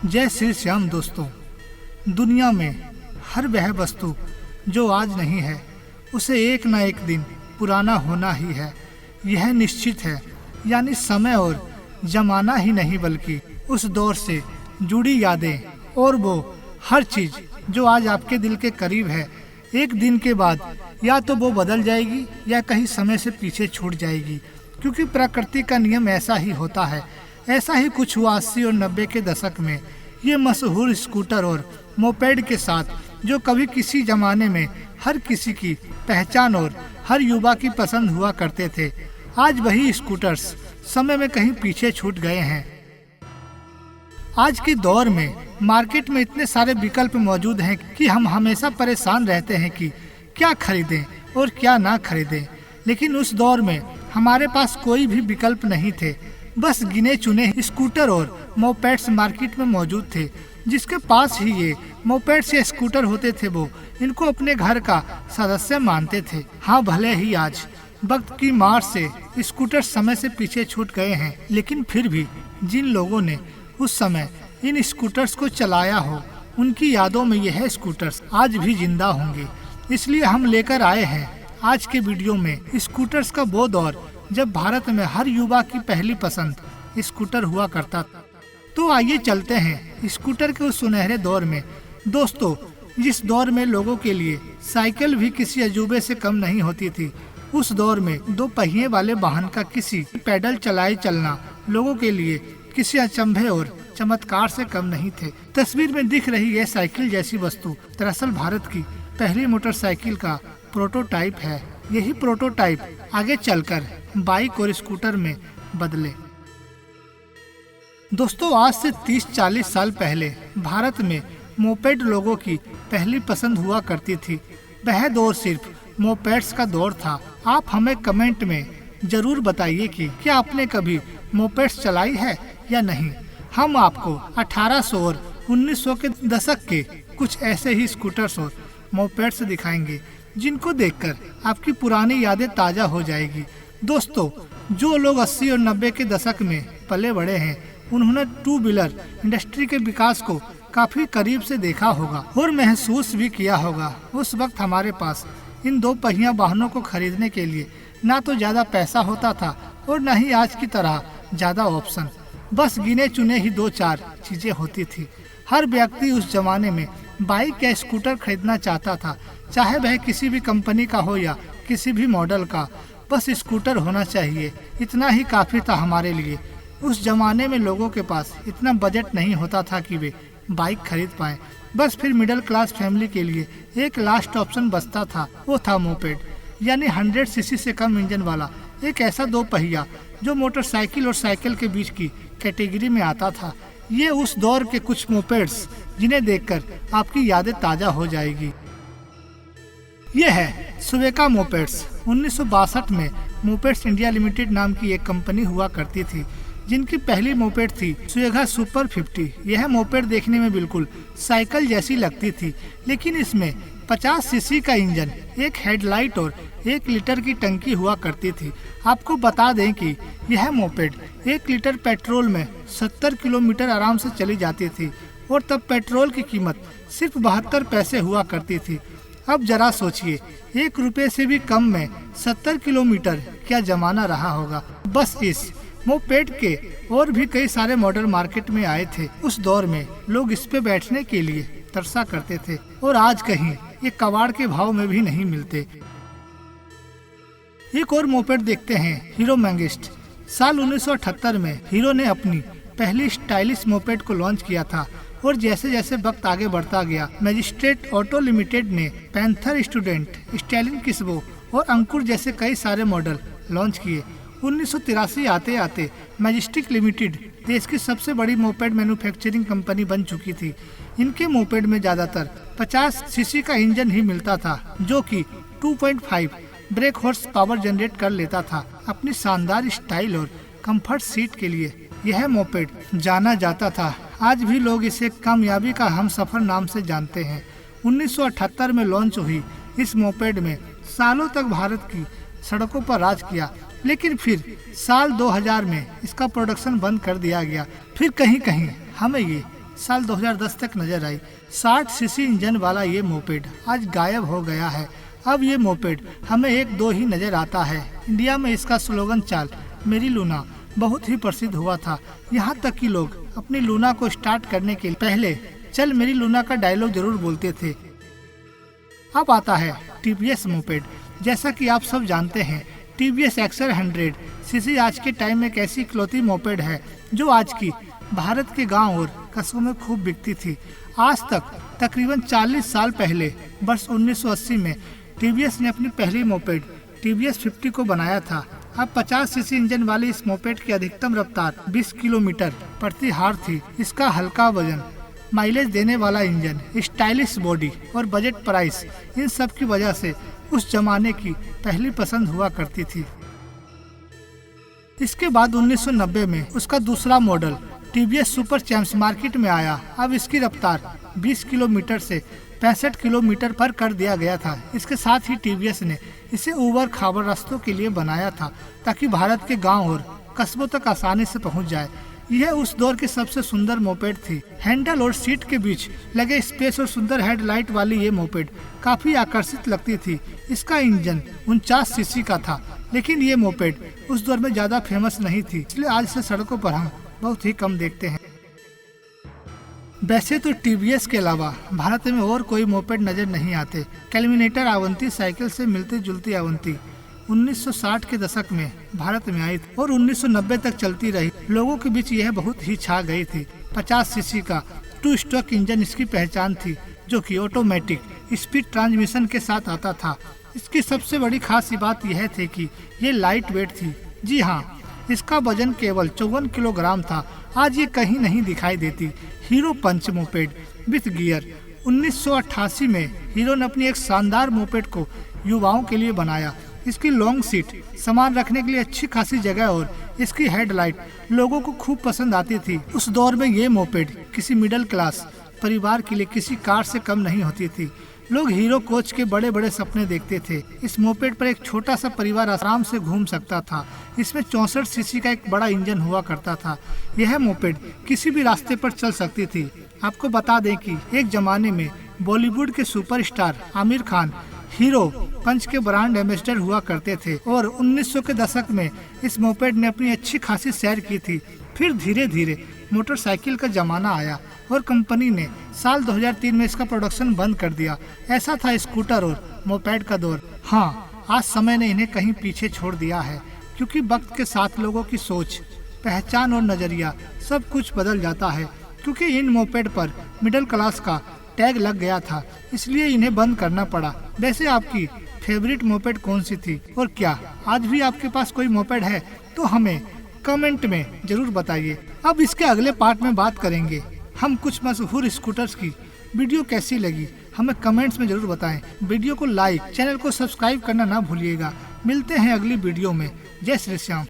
जय श्री श्याम दोस्तों। दुनिया में हर वह वस्तु जो आज नहीं है उसे एक न एक दिन पुराना होना ही है, यह निश्चित है। यानी समय और जमाना ही नहीं बल्कि उस दौर से जुड़ी यादें और वो हर चीज जो आज आपके दिल के करीब है, एक दिन के बाद या तो वो बदल जाएगी या कहीं समय से पीछे छूट जाएगी, क्योंकि प्रकृति का नियम ऐसा ही होता है। ऐसा ही कुछ हुआ 80 और 90 के दशक में। ये मशहूर स्कूटर और मोपेड के साथ जो कभी किसी जमाने में हर किसी की पहचान और हर युवा की पसंद हुआ करते थे, आज वही स्कूटर्स समय में कहीं पीछे छूट गए हैं। आज के दौर में मार्केट में इतने सारे विकल्प मौजूद हैं कि हम हमेशा परेशान रहते हैं कि क्या खरीदें और क्या ना खरीदें। लेकिन उस दौर में हमारे पास कोई भी विकल्प नहीं थे, बस गिने चुने स्कूटर और मोपेड्स मार्केट में मौजूद थे। जिसके पास ही ये मोपेड्स या स्कूटर होते थे वो इनको अपने घर का सदस्य मानते थे। हाँ, भले ही आज वक्त की मार से स्कूटर समय से पीछे छूट गए हैं, लेकिन फिर भी जिन लोगों ने उस समय इन स्कूटर्स को चलाया हो, उनकी यादों में यह स्कूटर्स आज भी जिंदा होंगे। इसलिए हम लेकर आए हैं आज के वीडियो में स्कूटर्स का वो दौर जब भारत में हर युवा की पहली पसंद स्कूटर हुआ करता था। तो आइए चलते हैं स्कूटर के उस सुनहरे दौर में। दोस्तों, जिस दौर में लोगों के लिए साइकिल भी किसी अजूबे से कम नहीं होती थी, उस दौर में दो पहिए वाले वाहन का किसी पैदल चलाए चलना लोगों के लिए किसी अचंभे और चमत्कार से कम नहीं थे। तस्वीर में दिख रही यह साइकिल जैसी वस्तु दरअसल भारत की पहली मोटरसाइकिल का प्रोटोटाइप है। यही प्रोटोटाइप आगे चलकर बाइक और स्कूटर में बदले। दोस्तों, आज से 30-40 साल पहले भारत में मोपेड लोगों की पहली पसंद हुआ करती थी। वह दौर सिर्फ मोपेड्स का दौर था। आप हमें कमेंट में जरूर बताइए कि क्या आपने कभी मोपेड्स चलाई है या नहीं। हम आपको 1800 और 1900 के दशक के कुछ ऐसे ही स्कूटर्स और मोपेड्स दिखाएंगे जिनको देखकर आपकी पुरानी यादें ताजा हो जाएगी। दोस्तों, जो लोग 80 और 90 के दशक में पले बड़े हैं, उन्होंने टू व्हीलर इंडस्ट्री के विकास को काफी करीब से देखा होगा और महसूस भी किया होगा। उस वक्त हमारे पास इन दो पहिया वाहनों को खरीदने के लिए ना तो ज्यादा पैसा होता था और न ही आज की तरह ज्यादा ऑप्शन। बस गिने चुने ही 2-4 चीजें होती थी। हर व्यक्ति उस जमाने में बाइक या स्कूटर खरीदना चाहता था, चाहे वह किसी भी कंपनी का हो या किसी भी मॉडल का। बस स्कूटर होना चाहिए, इतना ही काफी था हमारे लिए। उस जमाने में लोगों के पास इतना बजट नहीं होता था कि वे बाइक खरीद पाएं। बस फिर मिडिल क्लास फैमिली के लिए एक लास्ट ऑप्शन बचता था, वो था मोपेड, यानी 100 सीसी से कम इंजन वाला एक ऐसा दो पहिया जो मोटरसाइकिल और साइकिल के बीच की कैटेगरी में आता था। ये उस दौर के कुछ मोपेड्स जिन्हें देखकर आपकी यादें ताजा हो जाएगी। ये है सुवेका मोपेड्स। 1962 में मोपेड्स इंडिया लिमिटेड नाम की एक कंपनी हुआ करती थी, जिनकी पहली मोपेड थी सुवेगा सुपर 50। यह मोपेड देखने में बिल्कुल साइकिल जैसी लगती थी, लेकिन इसमें 50 सीसी का इंजन, एक हेडलाइट और 1 लीटर की टंकी हुआ करती थी। आपको बता दें कि यह मोपेड 1 लीटर पेट्रोल में 70 किलोमीटर आराम से चली जाती थी और तब पेट्रोल की कीमत सिर्फ 72 पैसे हुआ करती थी। अब जरा सोचिए, 1 रुपए से भी कम में 70 किलोमीटर, क्या जमाना रहा होगा। बस इस मोपेड के और भी कई सारे मॉडल मार्केट में आए थे। उस दौर में लोग इस पे बैठने के लिए तरसा करते थे और आज कहीं ये कबाड़ के भाव में भी नहीं मिलते। एक और मोपेड देखते हैं, हीरो मैंगिस्ट। साल 1978 में हीरो ने अपनी पहली स्टाइलिश मोपेड को लॉन्च किया था और जैसे जैसे वक्त आगे बढ़ता गया, मैजिस्ट्रेट ऑटो लिमिटेड ने पैंथर, स्टूडेंट, स्टाइलिन किस्बो और अंकुर जैसे कई सारे मॉडल लॉन्च किए। 1983 आते आते मैजिस्टिक लिमिटेड देश की सबसे बड़ी मोपेड मैन्युफैक्चरिंग कंपनी बन चुकी थी। इनके मोपेड में ज्यादातर 50 सीसी का इंजन ही मिलता था, जो कि 2.5 ब्रेक हॉर्स पावर जनरेट कर लेता था। अपनी शानदार स्टाइल और कंफर्ट सीट के लिए यह मोपेड जाना जाता था। आज भी लोग इसे कामयाबी का हमसफर नाम से जानते हैं। 1978 में लॉन्च हुई इस मोपेड में सालों तक भारत की सड़कों पर राज किया, लेकिन फिर साल 2000 में इसका प्रोडक्शन बंद कर दिया गया। फिर कहीं कहीं हमें ये साल 2010 तक नजर आई। 60 सीसी इंजन वाला ये मोपेड आज गायब हो गया है। अब ये मोपेड हमें एक दो ही नजर आता है। इंडिया में इसका स्लोगन चाल मेरी लूना बहुत ही प्रसिद्ध हुआ था। यहाँ तक कि लोग अपनी लूना को स्टार्ट करने के पहले चल मेरी लूना का डायलॉग जरूर बोलते थे। अब आता है टीवीएस मोपेड। जैसा कि आप सब जानते हैं, टीवीएस एक्सर 100 सीसी आज के टाइम में एक ऐसी इकलौती मोपेड है जो आज की भारत के गांव और कस्बों में खूब बिकती थी। आज तक तकरीबन 40 साल पहले वर्ष 1980 में टीवीएस ने अपनी पहली मोपेड टीवीएस 50 को बनाया था। अब 50 सीसी इंजन वाली इस मोपेड की अधिकतम रफ्तार 20 किलोमीटर प्रति हार थी। इसका हल्का वजन, माइलेज देने वाला इंजन, स्टाइलिश बॉडी और बजट प्राइस, इन सब की वजह से उस जमाने की पहली पसंद हुआ करती थी। इसके बाद 1990 में उसका दूसरा model TVS super champs market में आया। अब इसकी रफ्तार 20 किलोमीटर से 65 किलोमीटर पर कर दिया गया था। इसके साथ ही टीवीएस ने इसे ऊबड़ खाबड़ रास्तों के लिए बनाया था ताकि भारत के गांव और कस्बों तक आसानी से पहुंच जाए। यह उस दौर की सबसे सुंदर मोपेड थी। हैंडल और सीट के बीच लगे स्पेस और सुंदर हेडलाइट वाली ये मोपेड काफी आकर्षित लगती थी। इसका इंजन 49 सीसी का था, लेकिन ये मोपेड उस दौर में ज्यादा फेमस नहीं थी, इसलिए आज से सड़कों पर हम बहुत ही कम देखते हैं। वैसे तो टीवीएस के अलावा भारत में और कोई मोपेड नजर नहीं आते। कैलमिनेटर अवंती साइकिल से मिलती जुलती अवंती 1960 के दशक में भारत में आई थी और 1990 तक चलती रही। लोगों के बीच यह बहुत ही छा गई थी। 50 सीसी का 2 स्ट्रोक इंजन इसकी पहचान थी, जो कि ऑटोमेटिक स्पीड ट्रांसमिशन के साथ आता था। इसकी सबसे बड़ी खास बात यह थी कि ये लाइट वेट थी। जी हाँ, इसका वजन केवल 54 किलोग्राम था। आज ये कहीं नहीं दिखाई देती। Hero punch moped with gear 1988 में हीरो ने अपनी एक शानदार मोपेड को युवाओं के लिए बनाया। इसकी लॉन्ग सीट, सामान रखने के लिए अच्छी खासी जगह और इसकी हेडलाइट लोगों को खूब पसंद आती थी। उस दौर में ये मोपेड किसी मिडिल क्लास परिवार के लिए किसी कार से कम नहीं होती थी। लोग हीरो कोच के बड़े बड़े सपने देखते थे। इस मोपेड पर एक छोटा सा परिवार आराम से घूम सकता था। इसमें 64 सीसी का एक बड़ा इंजन हुआ करता था। यह मोपेड किसी भी रास्ते पर चल सकती थी। आपको बता दें कि एक जमाने में बॉलीवुड के सुपरस्टार आमिर खान हीरो पंच के ब्रांड एम्बेसडर हुआ करते थे और 1900 के दशक में इस मोपेड ने अपनी अच्छी खासी सैर की थी। फिर धीरे धीरे मोटरसाइकिल का जमाना आया और कंपनी ने साल 2003 में इसका प्रोडक्शन बंद कर दिया। ऐसा था स्कूटर और मोपेड का दौर। हाँ, आज समय ने इन्हें कहीं पीछे छोड़ दिया है, क्योंकि वक्त के साथ लोगों की सोच, पहचान और नजरिया सब कुछ बदल जाता है। क्योंकि इन मोपेड पर मिडिल क्लास का टैग लग गया था, इसलिए इन्हें बंद करना पड़ा। वैसे आपकी फेवरेट मोपेड कौन सी थी और क्या आज भी आपके पास कोई मोपेड है? तो हमें कमेंट में जरूर बताइए। अब इसके अगले पार्ट में बात करेंगे हम कुछ मशहूर स्कूटर्स की। वीडियो कैसी लगी हमें कमेंट्स में जरूर बताएं। वीडियो को लाइक, चैनल को सब्सक्राइब करना ना भूलिएगा। मिलते हैं अगली वीडियो में। जय श्री श्याम।